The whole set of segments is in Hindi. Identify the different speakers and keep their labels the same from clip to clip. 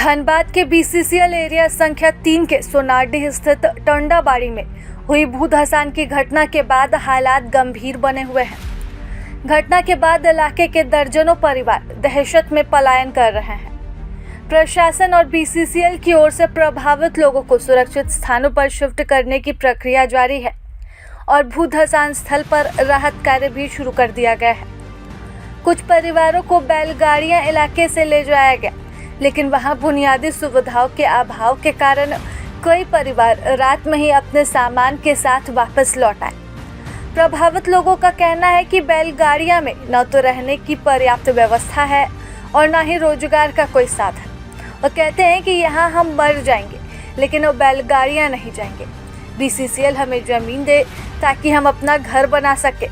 Speaker 1: धनबाद के बीसीसीएल एरिया संख्या 3 के सोनाडीह स्थित टंडाबाड़ी में हुई भू धसान की घटना के बाद हालात गंभीर बने हुए हैं। घटना के बाद इलाके के दर्जनों परिवार दहशत में पलायन कर रहे हैं। प्रशासन और बीसीसीएल की ओर से प्रभावित लोगों को सुरक्षित स्थानों पर शिफ्ट करने की प्रक्रिया जारी है और भू धसान स्थल पर राहत कार्य भी शुरू कर दिया गया है। कुछ परिवारों को बैलगाड़ियां इलाके से ले जाया गया, लेकिन वहां बुनियादी सुविधाओं के अभाव के कारण कई परिवार रात में ही अपने सामान के साथ वापस लौट आए। प्रभावित लोगों का कहना है कि बैलगाड़ियां में न तो रहने की पर्याप्त व्यवस्था है और न ही रोजगार का कोई साधन। वो कहते हैं कि यहाँ हम मर जाएंगे, लेकिन वो बैलगाड़ियां नहीं जाएंगे। बीसीसीएल हमें जमीन दे ताकि हम अपना घर बना सके।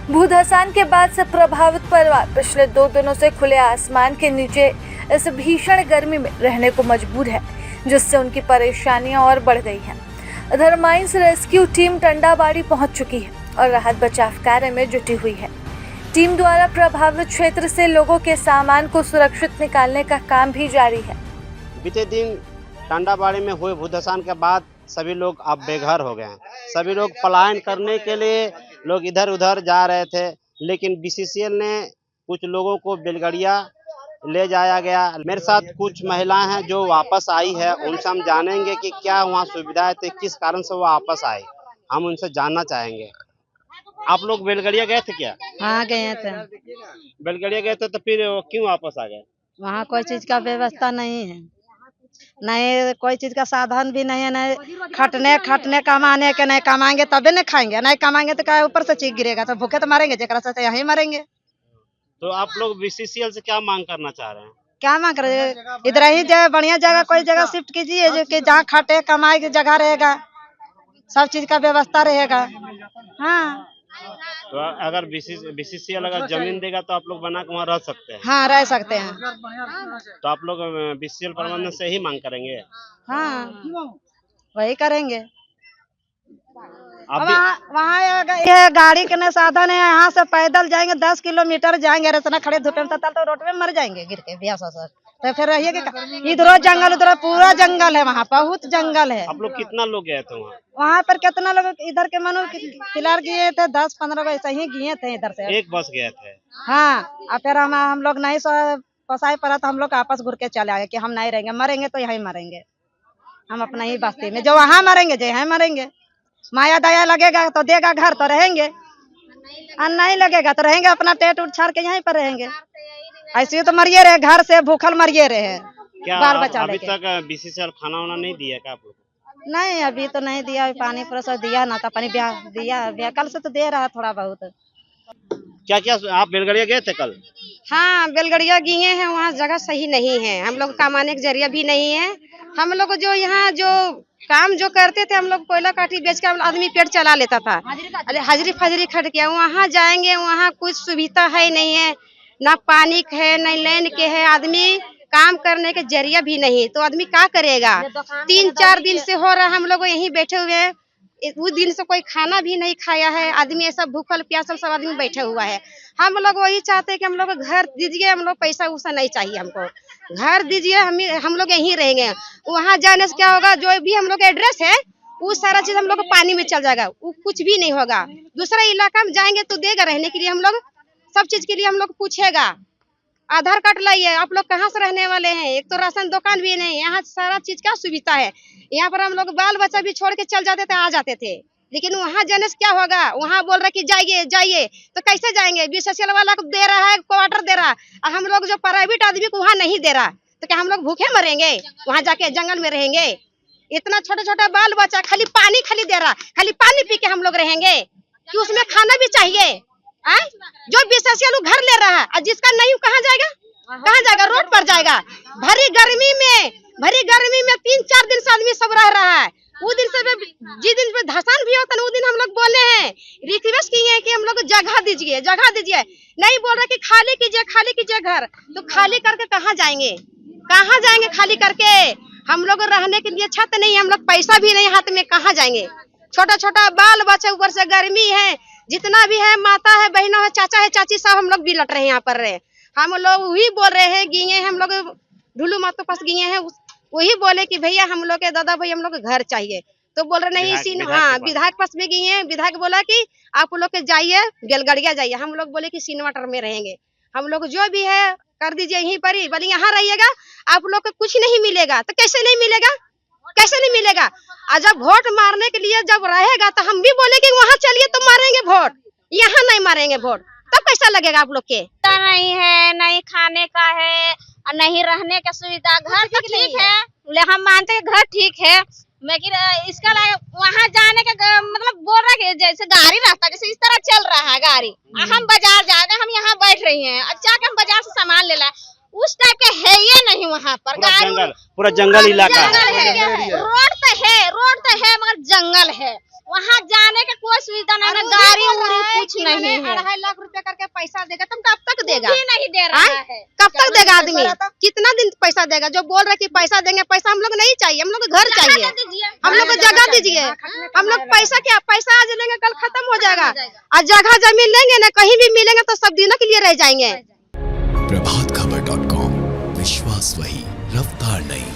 Speaker 1: भू धसान के बाद से प्रभावित परिवार पिछले 2 दिनों से खुले आसमान के नीचे इस भीषण गर्मी में रहने को मजबूर है, जिससे उनकी परेशानियां और बढ़ गई हैं। इधर माइंस रेस्क्यू टीम टंडाबाड़ी पहुंच चुकी है और राहत बचाव कार्य में जुटी हुई है। टीम द्वारा प्रभावित क्षेत्र से लोगों के सामान को सुरक्षित निकालने का काम भी जारी है।
Speaker 2: बीते दिन टंडाबाड़ी में हुए भूधसान के बाद सभी लोग अब बेघर हो गए हैं। सभी लोग पलायन करने के लिए लोग इधर उधर जा रहे थे, लेकिन बीसीसीएल ने कुछ लोगों को बैलगाड़ियां ले जाया गया। मेरे साथ कुछ महिलाएं हैं जो वापस आई है, उनसे हम जानेंगे कि क्या वहाँ सुविधाएं थी, किस कारण से वो वापस आए, हम उनसे जानना चाहेंगे। आप लोग बैलगाड़ियां गए थे क्या?
Speaker 3: हाँ गए थे।
Speaker 2: बैलगाड़ियां गए थे तो फिर क्यों वापस आ गए?
Speaker 3: वहाँ कोई चीज का व्यवस्था नहीं है, नहीं कोई चीज का साधन भी नहीं है, नहीं खटने कमाने के, नहीं कमाएंगे तबे नहीं खाएंगे, नहीं कमाएंगे तो क्या ऊपर से चीज गिरेगा, तो भूखे तो मरेंगे, जेकरा से यहीं मरेंगे।
Speaker 2: तो आप लोग बीसीसीएल से क्या मांग करना चाह रहे हैं?
Speaker 3: क्या मांग रहे हैं? इधर ही जगह बढ़िया जगह कोई जगह शिफ्ट कीजिए, जो कि जहाँ खटे कमाए की जगह रहेगा, सब चीज का व्यवस्था रहेगा। हाँ,
Speaker 2: तो अगर बीसीसीएल अगर जमीन देगा तो आप लोग बना के वहाँ रह सकते हैं?
Speaker 3: हाँ रह सकते हैं।
Speaker 2: तो आप लोग बीसीसीएल प्रबंधन से ही मांग करेंगे?
Speaker 3: हाँ वही करेंगे।
Speaker 2: आप
Speaker 3: वहाँ ये गाड़ी के साधन है, यहाँ से पैदल जाएंगे 10 किलोमीटर जाएंगे, रचना खड़े धूप में तो रोड में मर जाएंगे गिर के बिया सर। तो फिर रहिए कि इधर जंगल, उधर पूरा जंगल है, वहाँ बहुत जंगल है।
Speaker 2: आप लोग कितना लोग गए थे
Speaker 3: वहाँ पर? कितना लोग इधर के मनु फिलहाल गए थे 10-15 ऐसे ही गए थे इधर से।
Speaker 2: एक बस गए थे?
Speaker 3: हाँ, और फिर हम लोग नहीं फसाई पड़ा तो हम लोग आपस घुर के चले आए कि हम नहीं रहेंगे, मरेंगे तो यहीं मरेंगे, हम अपना ही बस्ती में, जो वहाँ मरेंगे जो यहीं मरेंगे। माया दया लगेगा तो देगा घर तो रहेंगे, और नहीं लगेगा तो रहेंगे अपना टेट उठ छाड़ के यहीं पर रहेंगे। ऐसे तो मरिए रहे, घर से भूखल मरिए रहे।
Speaker 2: क्या
Speaker 3: बाल बच्चा
Speaker 2: अभी तक बीसीसीएल खाना वाना नहीं दिया क्या आप लोग?
Speaker 3: नहीं अभी तो नहीं दिया, पानी पूरा सब दिया ना, तो पानी दिया कल से तो दे रहा थोड़ा बहुत।
Speaker 2: क्या क्या आप बैलगाड़ियां गए थे कल?
Speaker 4: हाँ बैलगाड़ियां गए हैं, वहाँ जगह सही नहीं है, हम लोग कमाने का जरिया भी नहीं है। हम लोग जो यहाँ जो काम जो करते थे, हम लोग कोयला काठी बेच के आदमी पेट चला लेता था, हाजिरी फाजिरी खट के वहाँ जाएंगे, वहाँ कुछ सुविधा है नहीं है, ना पानी है न लाइन के है, आदमी काम करने के जरिया भी नहीं, तो आदमी क्या करेगा? 3-4 दिन से हो रहा हम लोग यहीं बैठे हुए हैं, उस दिन से कोई खाना भी नहीं खाया है, आदमी ऐसा भूखल प्यासल सब आदमी बैठा हुआ है। हम लोग वही चाहते हैं कि हम लोग घर दीजिए, हम लोग पैसा वैसा नहीं चाहिए, हमको घर दीजिए, हम लोग यहीं रहेंगे। वहाँ जाने से क्या होगा? जो भी हम लोग एड्रेस है वो सारा चीज हम लोग पानी में चल जाएगा, वो कुछ भी नहीं होगा। दूसरा इलाका में जाएंगे तो देगा रहने के लिए, हम लोग सब चीज के लिए हम लोग पूछेगा, आधार कार्ड लाइए, आप लोग कहाँ से रहने वाले हैं, एक तो राशन दुकान भी नहीं, यहाँ सारा चीज का सुविधा है। यहाँ पर हम लोग बाल बच्चा भी छोड़ के चल जाते थे, आ जाते थे, लेकिन वहाँ जाने से क्या होगा? वहाँ बोल रहा कि जाइए, तो कैसे जाएंगे? बीसीसीएल वाला को दे रहा है, क्वार्टर दे रहा है, हम लोग जो प्राइवेट आदमी को वहाँ नहीं दे रहा, तो क्या हम लोग भूखे मरेंगे? वहाँ जाके जंगल में रहेंगे? इतना छोटा छोटा बाल बच्चा खाली पानी दे रहा, खाली पानी पी के हम लोग रहेंगे कि उसमें खाना भी चाहिए? जो बीसीसीएल घर ले रहा है, जिसका नहीं कहाँ जाएगा? रोड पर जाएगा। भरी गर्मी में 3-4 दिन से आदमी सब रह रहा है। वो दिन से जिस दिन पे धसान भी होता है, वो दिन हम लोग बोले हैं, रिक्वेस्ट किए हैं कि हम लोग जगह दीजिए। नहीं बोल रहे कि खाली कीजिए घर, तो खाली करके कहाँ जाएंगे खाली करके? हम लोग रहने के लिए छत नहीं, हम लोग पैसा भी नहीं हाथ में, कहाँ जाएंगे? छोटा छोटा बाल बच्चे, ऊपर से गर्मी है, जितना भी है माता है, बहना है, चाचा है, चाची, सब हम लोग भी लट रहे हैं यहाँ पर रहे। हम लोग वही बोल रहे हैं, गए हम लोग ढुलू मातो पास गए हैं, वही बोले कि भैया हम लोग के दादा भाई हम लोग को घर चाहिए, तो बोल रहे नहीं विधायक पास में गए हैं। विधायक बोला कि आप लोग के जाइए बेलगड़िया जाइए। हम लोग बोले कि सिनवाटर में रहेंगे, हम लोग जो भी है कर दीजिए यहीं पर ही, बोले यहाँ रहिएगा आप लोग को कुछ नहीं मिलेगा। तो कैसे नहीं मिलेगा, कैसे नहीं मिलेगा? और जब वोट मारने के लिए जब रहेगा तो हम भी बोले कि वहाँ चलिए तो मारेंगे वोट, यहाँ नहीं मारेंगे वोट, तब कैसा लगेगा आप लोग के?
Speaker 5: नहीं है, नहीं खाने का है और नहीं रहने का सुविधा। घर तो ठीक है, हम मानते हैं घर ठीक है, लेकिन इसका वहाँ जाने का मतलब बोल रहा है जैसे गाड़ी रास्ता जैसे इस तरह चल रहा है गाड़ी, हम बाजार जा रहे हैं, हम यहाँ बैठ रही हैं, अच्छा के हम बाजार से सामान ले लाए, उस टाइप के है ये नहीं वहाँ पर।
Speaker 2: पूरा जंगल इलाका
Speaker 5: है, रोड तो है मगर जंगल है, वहाँ जाने का कोई सुविधा नहीं, गाड़ी उड़ी कुछ नहीं है।
Speaker 4: 2.5 लाख रुपया करके पैसा देगा, तुम कब तक देगा?
Speaker 5: नहीं दे रहा है,
Speaker 4: कब तक देगा आदमी? कितना दिन पैसा देगा? जो बोल रहे कि पैसा देंगे, पैसा हम लोग नहीं चाहिए, हम लोग को घर चाहिए, हम लोग को जगह दीजिए। हम लोग पैसा क्या, पैसा आज लेंगे कल खत्म हो जाएगा, और जगह जमीन लेंगे ना कहीं भी मिलेंगे तो सब दिनों के लिए रह जाएंगे।
Speaker 6: प्रभातखबर.com, विश्वास वही, रफ्तार नहीं।